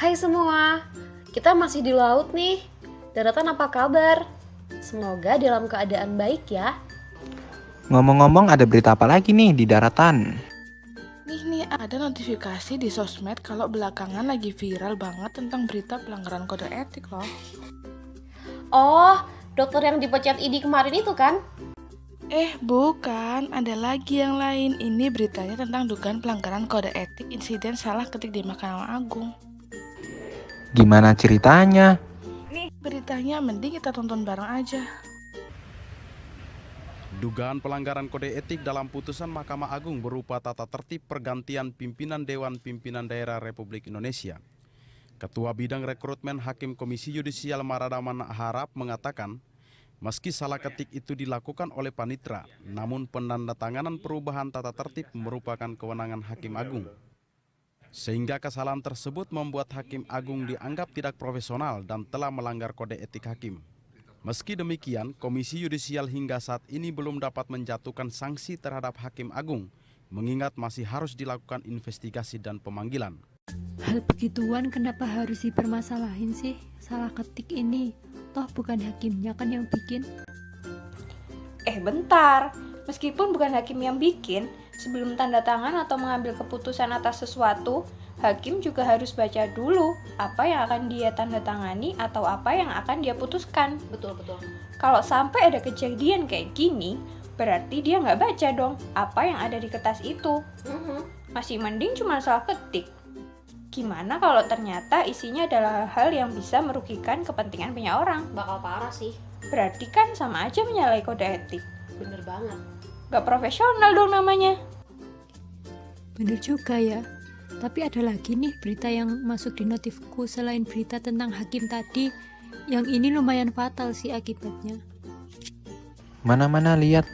Hai semua, kita masih di laut nih. Daratan apa kabar? Semoga dalam keadaan baik ya. Ngomong-ngomong, ada berita apa lagi nih di daratan? Nih ada notifikasi di sosmed kalau belakangan lagi viral banget tentang berita pelanggaran kode etik loh. Oh, dokter yang dipecat ID kemarin itu kan? Bukan, ada lagi yang lain. Ini beritanya tentang dugaan pelanggaran kode etik insiden salah ketik di Mahkamah Agung. Gimana ceritanya? Nih beritanya mending kita tonton bareng aja. Dugaan pelanggaran kode etik dalam putusan Mahkamah Agung berupa tata tertib pergantian pimpinan Dewan Pimpinan Daerah Republik Indonesia. Ketua Bidang Rekrutmen Hakim Komisi Yudisial Maradaman Harap mengatakan, meski salah ketik itu dilakukan oleh panitera, namun penandatanganan perubahan tata tertib merupakan kewenangan Hakim Agung. Sehingga kesalahan tersebut membuat Hakim Agung dianggap tidak profesional dan telah melanggar kode etik hakim. Meski demikian, Komisi Yudisial hingga saat ini belum dapat menjatuhkan sanksi terhadap Hakim Agung, mengingat masih harus dilakukan investigasi dan pemanggilan. Hal begituan kenapa harus dipermasalahin sih? Salah ketik ini, toh bukan hakimnya kan yang bikin. Bentar, meskipun bukan hakim yang bikin, sebelum tanda tangan atau mengambil keputusan atas sesuatu, hakim juga harus baca dulu apa yang akan dia tanda tangani atau apa yang akan dia putuskan. Betul. Kalau sampai ada kejadian kayak gini, berarti dia nggak baca dong apa yang ada di kertas itu. Masih mending cuma salah ketik. Gimana kalau ternyata isinya adalah hal yang bisa merugikan kepentingan banyak orang? Bakal parah sih. Berarti kan sama aja menyalahi kode etik. Bener banget. Nggak profesional dong namanya. Bener juga ya. Tapi ada lagi nih berita yang masuk di notifku selain berita tentang hakim tadi. Yang ini lumayan fatal sih akibatnya. Mana-mana lihat,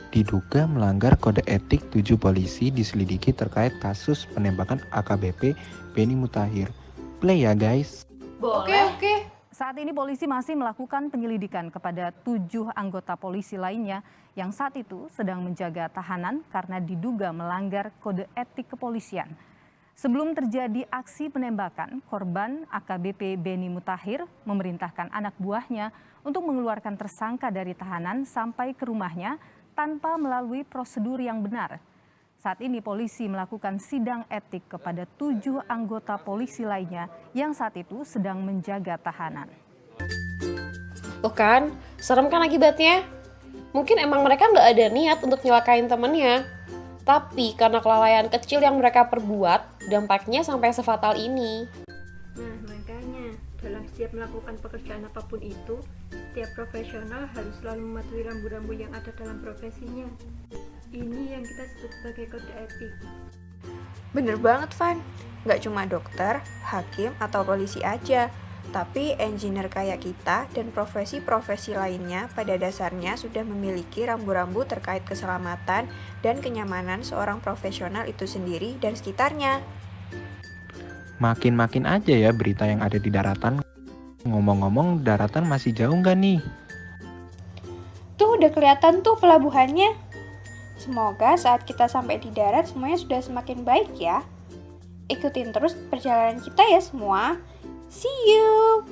diduga melanggar kode etik 7 polisi diselidiki terkait kasus penembakan AKBP Benny Mutahir. Play ya guys. Oke. Saat ini polisi masih melakukan penyelidikan kepada 7 anggota polisi lainnya yang saat itu sedang menjaga tahanan karena diduga melanggar kode etik kepolisian. Sebelum terjadi aksi penembakan, korban AKBP Benny Mutahir memerintahkan anak buahnya untuk mengeluarkan tersangka dari tahanan sampai ke rumahnya tanpa melalui prosedur yang benar. Saat ini polisi melakukan sidang etik kepada 7 anggota polisi lainnya yang saat itu sedang menjaga tahanan. Tuh kan, serem kan akibatnya? Mungkin emang mereka nggak ada niat untuk nyelakain temennya. Tapi karena kelalaian kecil yang mereka perbuat, dampaknya sampai sefatal ini. Nah, makanya dalam setiap melakukan pekerjaan apapun itu, setiap profesional harus selalu mematuhi rambu-rambu yang ada dalam profesinya. Ini yang kita sebut sebagai kode etik. Bener banget, Van. Nggak cuma dokter, hakim, atau polisi aja, tapi engineer kayak kita dan profesi-profesi lainnya pada dasarnya sudah memiliki rambu-rambu terkait keselamatan dan kenyamanan seorang profesional itu sendiri dan sekitarnya. Makin-makin aja ya berita yang ada di daratan. Ngomong-ngomong, daratan masih jauh nggak nih? Tuh udah kelihatan tuh pelabuhannya. Semoga saat kita sampai di darat semuanya sudah semakin baik ya. Ikutin terus perjalanan kita ya semua. See you!